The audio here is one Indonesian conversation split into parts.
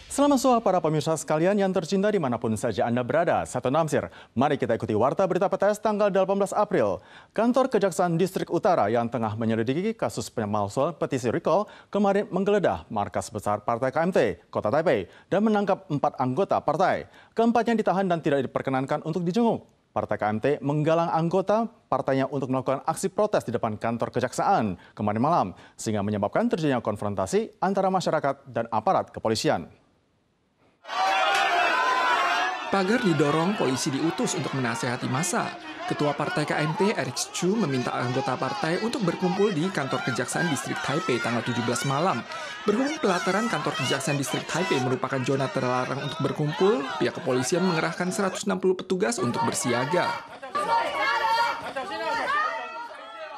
Selamat sore para pemirsa sekalian yang tercinta dimanapun saja Anda berada. Satu Namsir, mari kita ikuti Warta Berita PTS tanggal 18 April. Kantor Kejaksaan Distrik Utara yang tengah menyelidiki kasus pemalsuan petisi recall kemarin menggeledah markas besar Partai KMT, Kota Taipei, dan menangkap 4 anggota partai. Keempatnya ditahan dan tidak diperkenankan untuk dijenguk. Partai KMT menggalang anggota partainya untuk melakukan aksi protes di depan kantor kejaksaan kemarin malam, sehingga menyebabkan terjadinya konfrontasi antara masyarakat dan aparat kepolisian. Pagar didorong, polisi diutus untuk menasehati massa. Ketua Partai KMT, Eric Chu, meminta anggota partai untuk berkumpul di kantor Kejaksaan Distrik Taipei tanggal 17 malam. Berhubung pelataran kantor Kejaksaan Distrik Taipei merupakan zona terlarang untuk berkumpul, pihak kepolisian mengerahkan 160 petugas untuk bersiaga.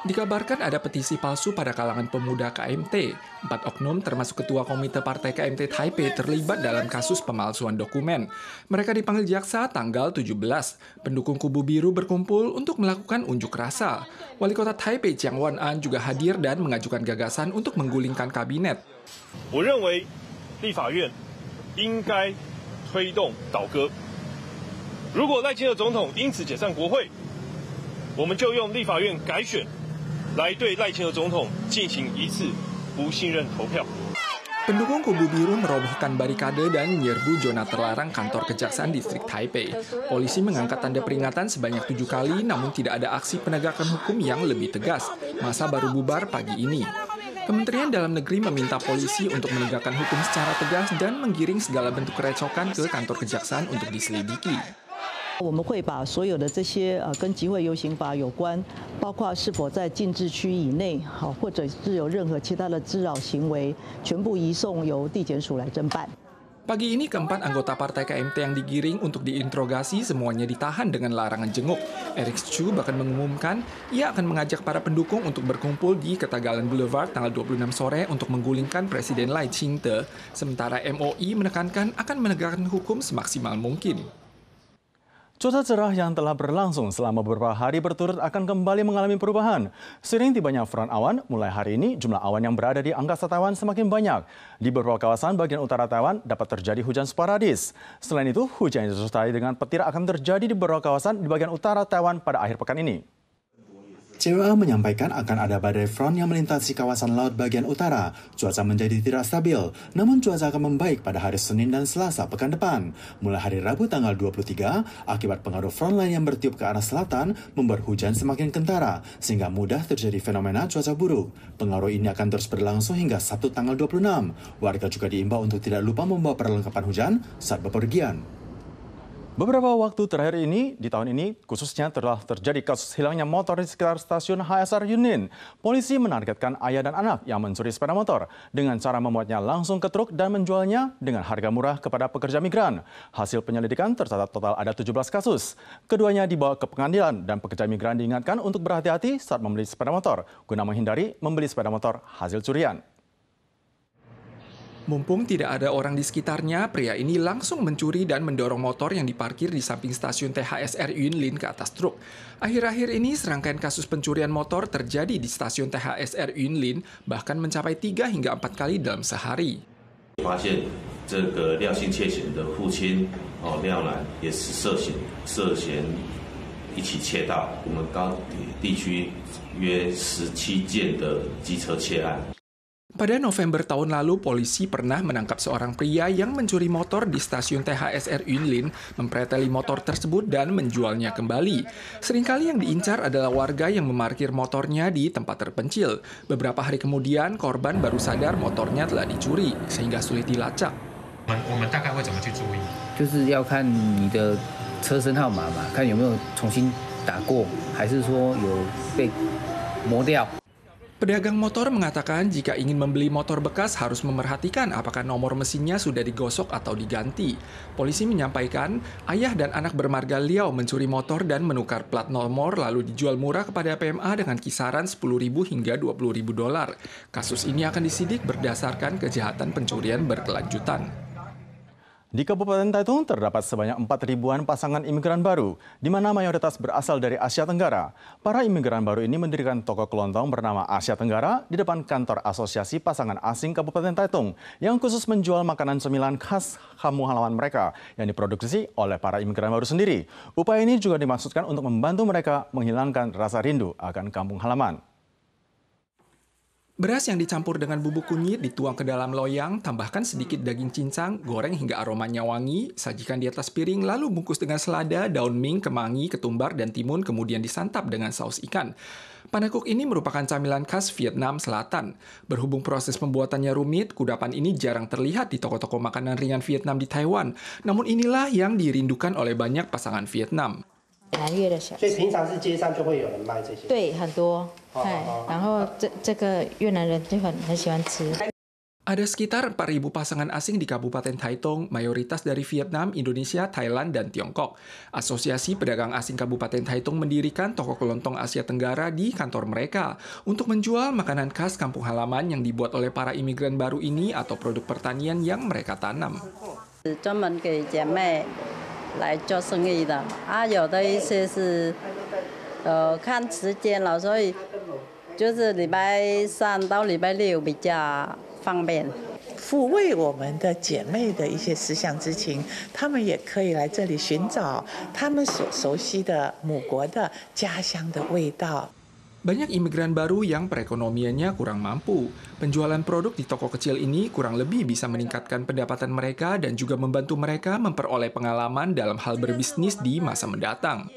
Dikabarkan ada petisi palsu pada kalangan pemuda KMT. 4 oknum termasuk ketua komite Partai KMT Taipei terlibat dalam kasus pemalsuan dokumen. Mereka dipanggil jaksa tanggal 17. Pendukung kubu biru berkumpul untuk melakukan unjuk rasa. Wali kota Taipei Jiang Wan'an juga hadir dan mengajukan gagasan untuk menggulingkan kabinet. 我认为立法院应该推动倒戈。如果赖清德总统因此解散国会，我们就用立法院改选 来对赖清德总统进行一次不信任投票。 Pendukung kubu biru merobohkan barikade dan menyerbu zona terlarang kantor Kejaksaan Distrik Taipei. Polisi mengangkat tanda peringatan sebanyak 7 kali, namun tidak ada aksi penegakan hukum yang lebih tegas. Massa baru bubar pagi ini. Kementerian Dalam Negeri meminta polisi untuk menegakkan hukum secara tegas dan menggiring segala bentuk kerecokan ke kantor kejaksaan untuk diselidiki. 我们会把所有的这些跟集会游行法有关，包括是否在禁制区以内，或者是有任何其他的滋扰行为，全部移送由地检署来侦办。 Pagi ini keempat anggota Partai KMT yang digiring untuk diinterogasi semuanya ditahan dengan larangan jenguk. Eric Chu bahkan mengumumkan ia akan mengajak para pendukung untuk berkumpul di Ketagalan Boulevard tanggal 26 sore untuk menggulingkan Presiden Lai Ching-te. Sementara MOI menekankan akan menegakkan hukum semaksimal mungkin. Cuaca cerah yang telah berlangsung selama beberapa hari berturut akan kembali mengalami perubahan. Seiring tibanya front awan, mulai hari ini jumlah awan yang berada di angkasa Taiwan semakin banyak. Di beberapa kawasan bagian utara Taiwan dapat terjadi hujan sporadis. Selain itu, hujan yang disertai dengan petir akan terjadi di beberapa kawasan di bagian utara Taiwan pada akhir pekan ini. CWA menyampaikan akan ada badai front yang melintasi kawasan laut bagian utara. Cuaca menjadi tidak stabil, namun cuaca akan membaik pada hari Senin dan Selasa pekan depan. Mulai hari Rabu tanggal 23, akibat pengaruh front lain yang bertiup ke arah selatan, membuat hujan semakin kentara, sehingga mudah terjadi fenomena cuaca buruk. Pengaruh ini akan terus berlangsung hingga Sabtu tanggal 26. Warga juga diimbau untuk tidak lupa membawa perlengkapan hujan saat bepergian. Beberapa waktu terakhir ini, di tahun ini, khususnya telah terjadi kasus hilangnya motor di sekitar stasiun HSR Yunlin. Polisi menargetkan ayah dan anak yang mencuri sepeda motor dengan cara membuatnya langsung ke truk dan menjualnya dengan harga murah kepada pekerja migran. Hasil penyelidikan tercatat total ada 17 kasus. Keduanya dibawa ke pengadilan dan pekerja migran diingatkan untuk berhati-hati saat membeli sepeda motor, guna menghindari membeli sepeda motor hasil curian. Mumpung tidak ada orang di sekitarnya, pria ini langsung mencuri dan mendorong motor yang diparkir di samping stasiun THSR Yunlin ke atas truk. Akhir-akhir ini, serangkaian kasus pencurian motor terjadi di stasiun THSR Yunlin, bahkan mencapai 3 hingga 4 kali dalam sehari. 发现这个廖姓窃嫌的父亲廖兰也是涉嫌一起窃盗我们高铁地区约17件的机车窃案。 Pada November tahun lalu, polisi pernah menangkap seorang pria yang mencuri motor di stasiun THSR Yunlin, mempreteli motor tersebut dan menjualnya kembali. Seringkali yang diincar adalah warga yang memarkir motornya di tempat terpencil. Beberapa hari kemudian, korban baru sadar motornya telah dicuri, sehingga sulit dilacak. 我们大概会怎么去注意？就是要看你的车身号码嘛，看有没有重新打过，还是说有被磨掉。 Pedagang motor mengatakan jika ingin membeli motor bekas harus memerhatikan apakah nomor mesinnya sudah digosok atau diganti. Polisi menyampaikan ayah dan anak bermarga Liao mencuri motor dan menukar plat nomor lalu dijual murah kepada PMA dengan kisaran 10.000 hingga 20.000 dolar. Kasus ini akan disidik berdasarkan kejahatan pencurian berkelanjutan. Di Kabupaten Taitung terdapat sebanyak 4.000-an pasangan imigran baru, di mana mayoritas berasal dari Asia Tenggara. Para imigran baru ini mendirikan toko kelontong bernama Asia Tenggara di depan kantor Asosiasi Pasangan Asing Kabupaten Taitung, yang khusus menjual makanan cemilan khas kampung halaman mereka yang diproduksi oleh para imigran baru sendiri. Upaya ini juga dimaksudkan untuk membantu mereka menghilangkan rasa rindu akan kampung halaman. Beras yang dicampur dengan bubuk kunyit dituang ke dalam loyang, tambahkan sedikit daging cincang, goreng hingga aromanya wangi, sajikan di atas piring, lalu bungkus dengan selada, daun mint, kemangi, ketumbar, dan timun, kemudian disantap dengan saus ikan. Panekuk ini merupakan camilan khas Vietnam Selatan. Berhubung proses pembuatannya rumit, kudapan ini jarang terlihat di toko-toko makanan ringan Vietnam di Taiwan. Namun inilah yang dirindukan oleh banyak pasangan Vietnam. 南越的小吃，所以平常是街上就会有人卖这些。对，很多。然后这个越南人就很喜欢吃。 Ada sekitar 4.000 pasangan asing di Kabupaten Taitung, mayoritas dari Vietnam, Indonesia, Thailand, dan Tiongkok. Asosiasi Pedagang Asing Kabupaten Taitung mendirikan toko kelontong Asia Tenggara di kantor mereka untuk menjual makanan khas kampung halaman yang dibuat oleh para imigran baru ini atau produk pertanian yang mereka tanam. 来做生意的有的一些是看时间了，所以就是礼拜三到礼拜六比较方便。抚慰我们的姐妹的一些思乡之情，她们也可以来这里寻找她们所熟悉的母国的家乡的味道。 Banyak imigran baru yang perekonomiannya kurang mampu. Penjualan produk di toko kecil ini kurang lebih bisa meningkatkan pendapatan mereka dan juga membantu mereka memperoleh pengalaman dalam hal berbisnis di masa mendatang.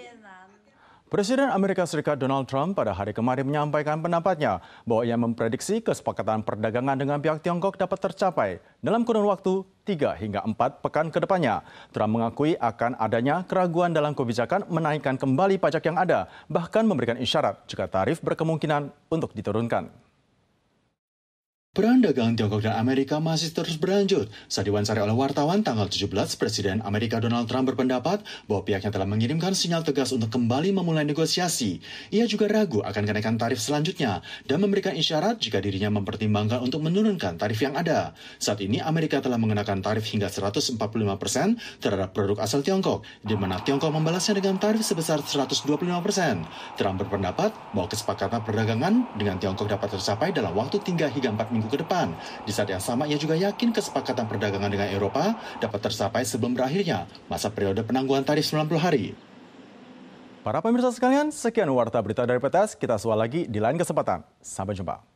Presiden Amerika Serikat Donald Trump pada hari kemarin menyampaikan pendapatnya bahwa ia memprediksi kesepakatan perdagangan dengan pihak Tiongkok dapat tercapai dalam kurun waktu 3 hingga 4 pekan ke depannya. Trump mengakui akan adanya keraguan dalam kebijakan menaikkan kembali pajak yang ada, bahkan memberikan isyarat jika tarif berkemungkinan untuk diturunkan. Perang dagang Tiongkok dan Amerika masih terus berlanjut. Saat diwawancara oleh wartawan tanggal 17, Presiden Amerika Donald Trump berpendapat bahwa pihaknya telah mengirimkan sinyal tegas untuk kembali memulai negosiasi. Ia juga ragu akan kenaikan tarif selanjutnya dan memberikan isyarat jika dirinya mempertimbangkan untuk menurunkan tarif yang ada. Saat ini Amerika telah mengenakan tarif hingga 145% terhadap produk asal Tiongkok, di mana Tiongkok membalasnya dengan tarif sebesar 125%. Trump berpendapat bahwa kesepakatan perdagangan dengan Tiongkok dapat tercapai dalam waktu 3 hingga 4 minggu ke depan. Di saat yang sama, ia juga yakin kesepakatan perdagangan dengan Eropa dapat tercapai sebelum berakhirnya masa periode penangguhan tarif 90 hari. Para pemirsa sekalian, sekian warta berita dari PTS. Kita sual lagi di lain kesempatan. Sampai jumpa.